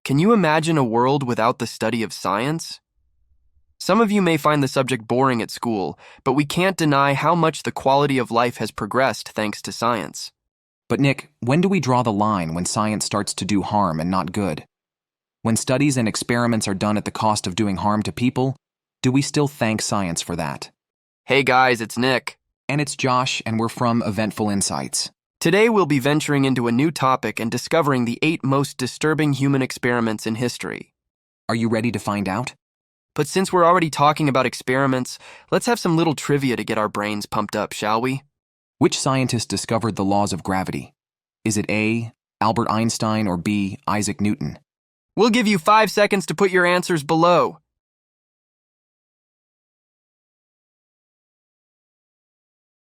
Can you imagine a world without the study of science? Some of you may find the subject boring at school, but we can't deny how much the quality of life has progressed thanks to science. But Nick, when do we draw the line when science starts to do harm and not good? When studies and experiments are done at the cost of doing harm to people, do we still thank science for that? Hey guys, it's Nick. And it's Josh, and we're from Eventful Insights. Today we'll be venturing into a new topic and discovering the 8 most disturbing human experiments in history. Are you ready to find out? But since we're already talking about experiments, let's have some little trivia to get our brains pumped up, shall we? Which scientist discovered the laws of gravity? Is it A, Albert Einstein, or B, Isaac Newton? We'll give you 5 seconds to put your answers below.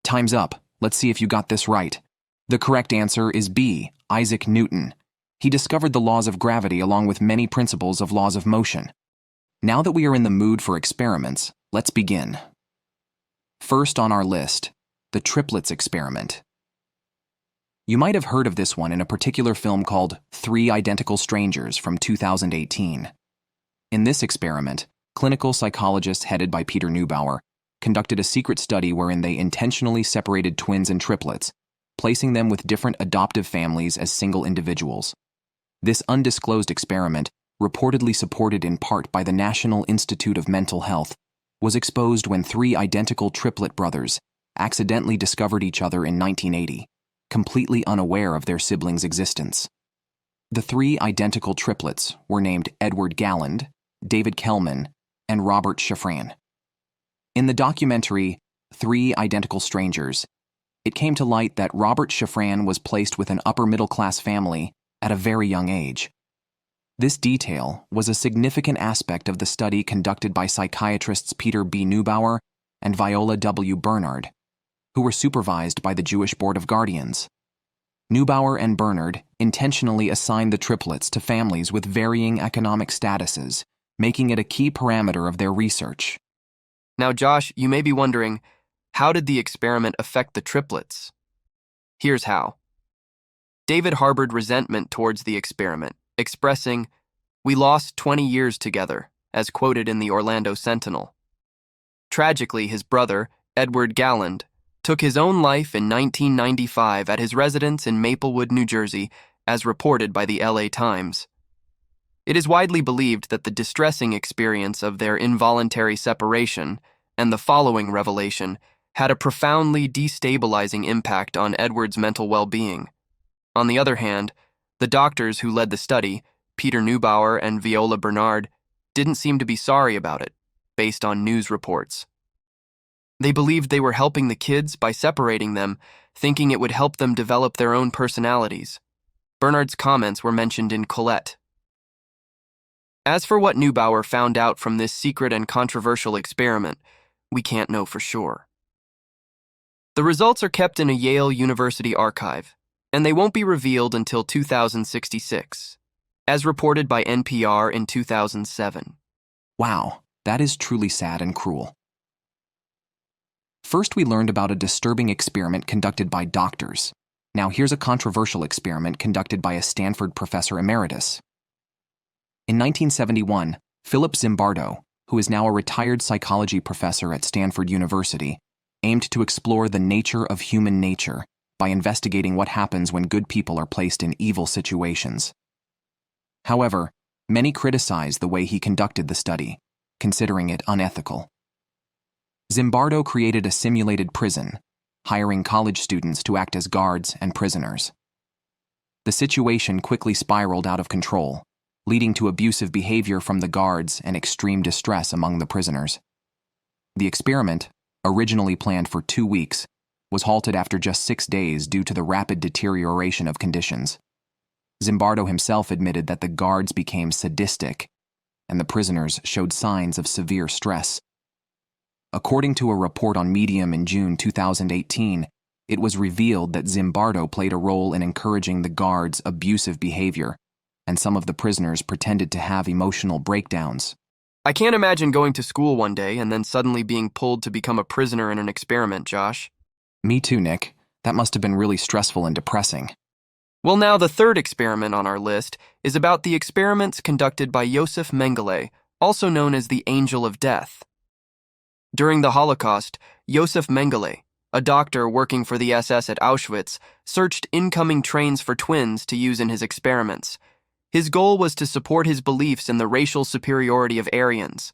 Time's up. Let's see if you got this right. The correct answer is B, Isaac Newton. He discovered the laws of gravity along with many principles of laws of motion. Now that we are in the mood for experiments, let's begin. First on our list, the triplets experiment. You might have heard of this one in a particular film called 3 Identical Strangers from 2018. In this experiment, clinical psychologists headed by Peter Neubauer conducted a secret study wherein they intentionally separated twins and triplets, placing them with different adoptive families as single individuals. This undisclosed experiment, reportedly supported in part by the National Institute of Mental Health, was exposed when 3 identical triplet brothers accidentally discovered each other in 1980, completely unaware of their siblings' existence. The 3 identical triplets were named Edward Galland, David Kellman, and Robert Shafran. In the documentary 3 Identical Strangers, it came to light that Robert Shafran was placed with an upper-middle-class family at a very young age. This detail was a significant aspect of the study conducted by psychiatrists Peter B. Neubauer and Viola W. Bernard, who were supervised by the Jewish Board of Guardians. Neubauer and Bernard intentionally assigned the triplets to families with varying economic statuses, making it a key parameter of their research. Now, Josh, you may be wondering, how did the experiment affect the triplets? Here's how. David harbored resentment towards the experiment, expressing, "We lost 20 years together," as quoted in the Orlando Sentinel. Tragically, his brother, Edward Galland, took his own life in 1995 at his residence in Maplewood, New Jersey, as reported by the LA Times. It is widely believed that the distressing experience of their involuntary separation and the following revelation had a profoundly destabilizing impact on Edward's mental well-being. On the other hand, the doctors who led the study, Peter Neubauer and Viola Bernard, didn't seem to be sorry about it, based on news reports. They believed they were helping the kids by separating them, thinking it would help them develop their own personalities. Bernard's comments were mentioned in Colette. As for what Neubauer found out from this secret and controversial experiment, we can't know for sure. The results are kept in a Yale University archive, and they won't be revealed until 2066, as reported by NPR in 2007. Wow, that is truly sad and cruel. First, we learned about a disturbing experiment conducted by doctors. Now here's a controversial experiment conducted by a Stanford professor emeritus. In 1971, Philip Zimbardo, who is now a retired psychology professor at Stanford University, aimed to explore the nature of human nature by investigating what happens when good people are placed in evil situations. However, many criticized the way he conducted the study, considering it unethical. Zimbardo created a simulated prison, hiring college students to act as guards and prisoners. The situation quickly spiraled out of control, leading to abusive behavior from the guards and extreme distress among the prisoners. The experiment, originally planned for 2 weeks, was halted after just 6 days due to the rapid deterioration of conditions. Zimbardo himself admitted that the guards became sadistic, and the prisoners showed signs of severe stress. According to a report on Medium in June 2018, it was revealed that Zimbardo played a role in encouraging the guards' abusive behavior, and some of the prisoners pretended to have emotional breakdowns. I can't imagine going to school one day and then suddenly being pulled to become a prisoner in an experiment, Josh. Me too, Nick. That must have been really stressful and depressing. Well, now the third experiment on our list is about the experiments conducted by Josef Mengele, also known as the Angel of Death. During the Holocaust, Josef Mengele, a doctor working for the SS at Auschwitz, searched incoming trains for twins to use in his experiments. His goal was to support his beliefs in the racial superiority of Aryans.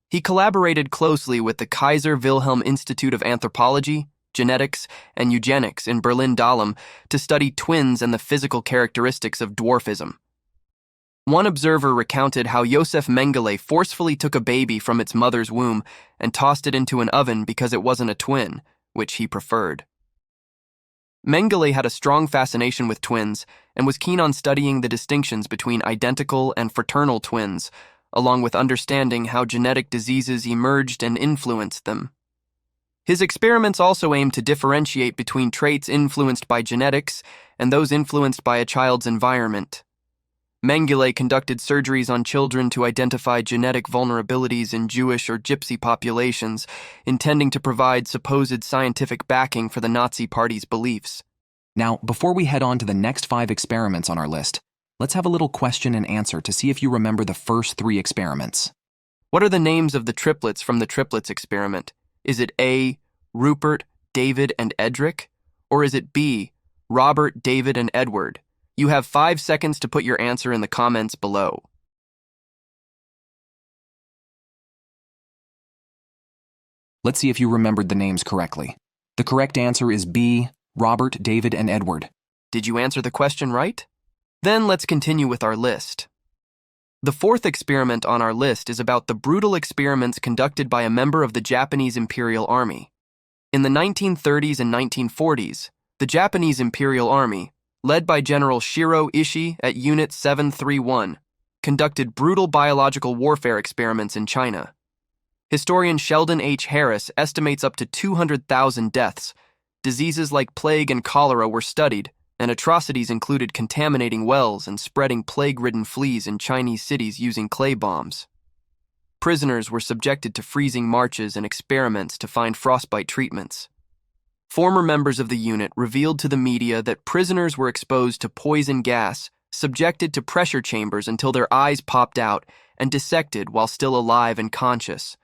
He collaborated closely with the Kaiser Wilhelm Institute of Anthropology, Genetics, and Eugenics in Berlin-Dahlem to study twins and the physical characteristics of dwarfism. One observer recounted how Josef Mengele forcefully took a baby from its mother's womb and tossed it into an oven because it wasn't a twin, which he preferred. Mengele had a strong fascination with twins and was keen on studying the distinctions between identical and fraternal twins, along with understanding how genetic diseases emerged and influenced them. His experiments also aimed to differentiate between traits influenced by genetics and those influenced by a child's environment. Mengele conducted surgeries on children to identify genetic vulnerabilities in Jewish or Gypsy populations, intending to provide supposed scientific backing for the Nazi Party's beliefs. Now, before we head on to the next 5 experiments on our list, let's have a little question and answer to see if you remember the first 3 experiments. What are the names of the triplets from the triplets experiment? Is it A, Rupert, David, and Edric? Or is it B, Robert, David, and Edward? You have 5 seconds to put your answer in the comments below. Let's see if you remembered the names correctly. The correct answer is B, Robert, David, and Edward. Did you answer the question right? Then let's continue with our list. The 4th experiment on our list is about the brutal experiments conducted by a member of the Japanese Imperial Army. In the 1930s and 1940s, the Japanese Imperial Army, led by General Shiro Ishii at Unit 731, conducted brutal biological warfare experiments in China. Historian Sheldon H. Harris estimates up to 200,000 deaths. Diseases like plague and cholera were studied, and atrocities included contaminating wells and spreading plague-ridden fleas in Chinese cities using clay bombs. Prisoners were subjected to freezing marches and experiments to find frostbite treatments. Former members of the unit revealed to the media that prisoners were exposed to poison gas, subjected to pressure chambers until their eyes popped out, and dissected while still alive and conscious.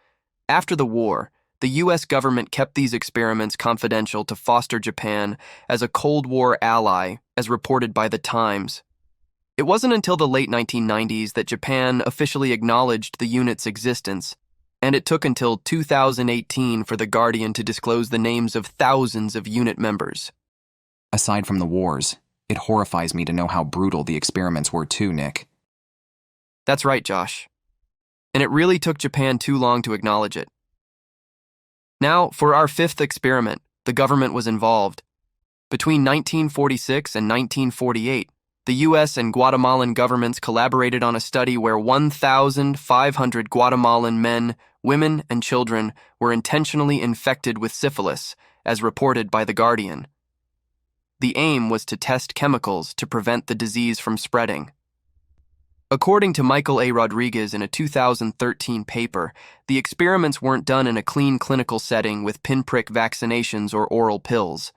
After the war, the U.S. government kept these experiments confidential to foster Japan as a Cold War ally, as reported by The Times. It wasn't until the late 1990s that Japan officially acknowledged the unit's existence, and it took until 2018 for The Guardian to disclose the names of thousands of unit members. Aside from the wars, it horrifies me to know how brutal the experiments were too, Nick. That's right, Josh. And it really took Japan too long to acknowledge it. Now, for our 5th experiment, the government was involved. Between 1946 and 1948, the U.S. and Guatemalan governments collaborated on a study where 1,500 Guatemalan men, women, and children were intentionally infected with syphilis, as reported by The Guardian. The aim was to test chemicals to prevent the disease from spreading. According to Michael A. Rodriguez in a 2013 paper, the experiments weren't done in a clean clinical setting with pinprick vaccinations or oral pills.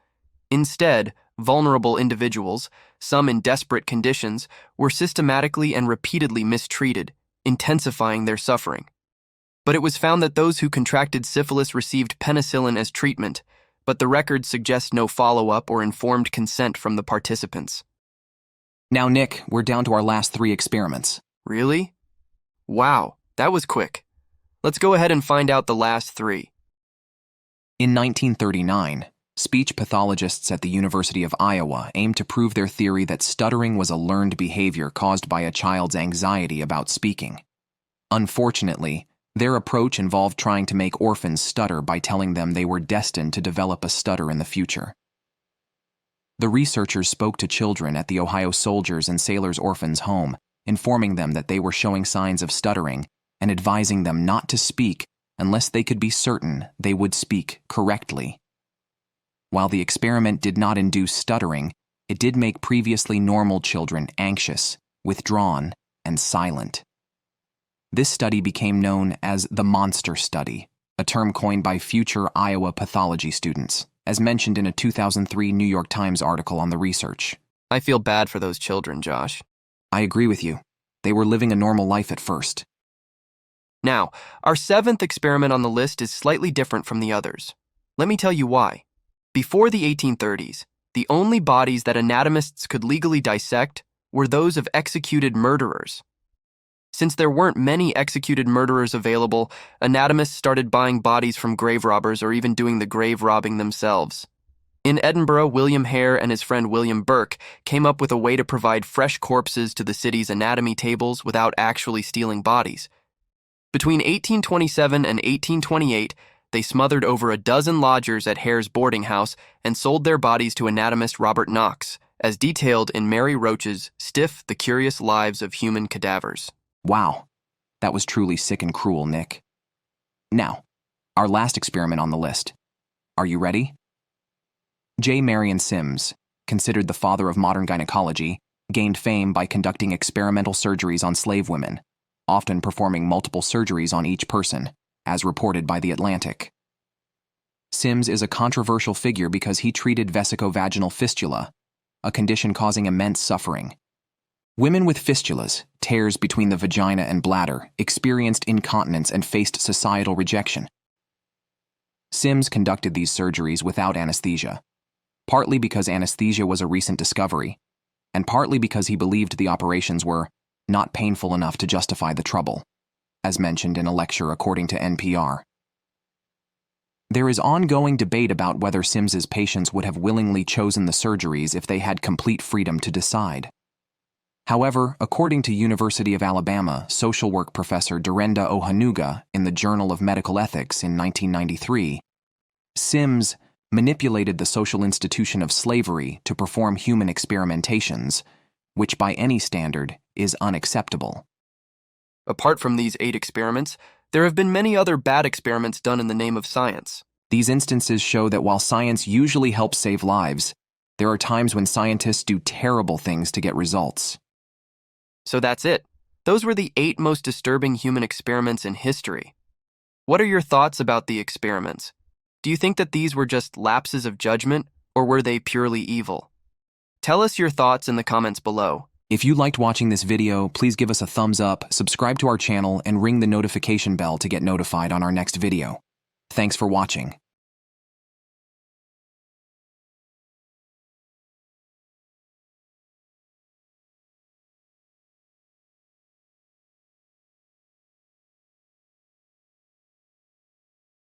Instead, vulnerable individuals, some in desperate conditions, were systematically and repeatedly mistreated, intensifying their suffering. But it was found that those who contracted syphilis received penicillin as treatment, but the records suggest no follow-up or informed consent from the participants. Now, Nick, we're down to our last 3 experiments. Really? Wow, that was quick. Let's go ahead and find out the last 3. In 1939, speech pathologists at the University of Iowa aimed to prove their theory that stuttering was a learned behavior caused by a child's anxiety about speaking. Unfortunately, their approach involved trying to make orphans stutter by telling them they were destined to develop a stutter in the future. The researchers spoke to children at the Ohio Soldiers and Sailors Orphans Home, informing them that they were showing signs of stuttering and advising them not to speak unless they could be certain they would speak correctly. While the experiment did not induce stuttering, it did make previously normal children anxious, withdrawn, and silent. This study became known as the monster study, a term coined by future Iowa pathology students, as mentioned in a 2003 New York Times article on the research. I feel bad for those children, Josh. I agree with you. They were living a normal life at first. Now, our seventh experiment on the list is slightly different from the others. Let me tell you why. Before the 1830s, the only bodies that anatomists could legally dissect were those of executed murderers. Since there weren't many executed murderers available, anatomists started buying bodies from grave robbers or even doing the grave robbing themselves. In Edinburgh, William Hare and his friend William Burke came up with a way to provide fresh corpses to the city's anatomy tables without actually stealing bodies. Between 1827 and 1828, they smothered over a dozen lodgers at Hare's boarding house and sold their bodies to anatomist Robert Knox, as detailed in Mary Roach's Stiff: The Curious Lives of Human Cadavers. Wow, that was truly sick and cruel, Nick. Now, our last experiment on the list. Are you ready? Marion Sims, considered the father of modern gynecology, gained fame by conducting experimental surgeries on slave women, often performing multiple surgeries on each person, as reported by The Atlantic. Sims is a controversial figure because he treated vesicovaginal fistula, a condition causing immense suffering. Women with fistulas, tears between the vagina and bladder, experienced incontinence and faced societal rejection. Sims conducted these surgeries without anesthesia, partly because anesthesia was a recent discovery, and partly because he believed the operations were not painful enough to justify the trouble, as mentioned in a lecture according to NPR. There is ongoing debate about whether Sims's patients would have willingly chosen the surgeries if they had complete freedom to decide. However, according to University of Alabama social work professor Durenda Ohanuga in the Journal of Medical Ethics in 1993, Sims manipulated the social institution of slavery to perform human experimentations, which by any standard is unacceptable. Apart from these 8 experiments, there have been many other bad experiments done in the name of science. These instances show that while science usually helps save lives, there are times when scientists do terrible things to get results. So that's it. Those were the 8 most disturbing human experiments in history. What are your thoughts about the experiments? Do you think that these were just lapses of judgment, or were they purely evil? Tell us your thoughts in the comments below. If you liked watching this video, please give us a thumbs up, subscribe to our channel, and ring the notification bell to get notified on our next video. Thanks for watching.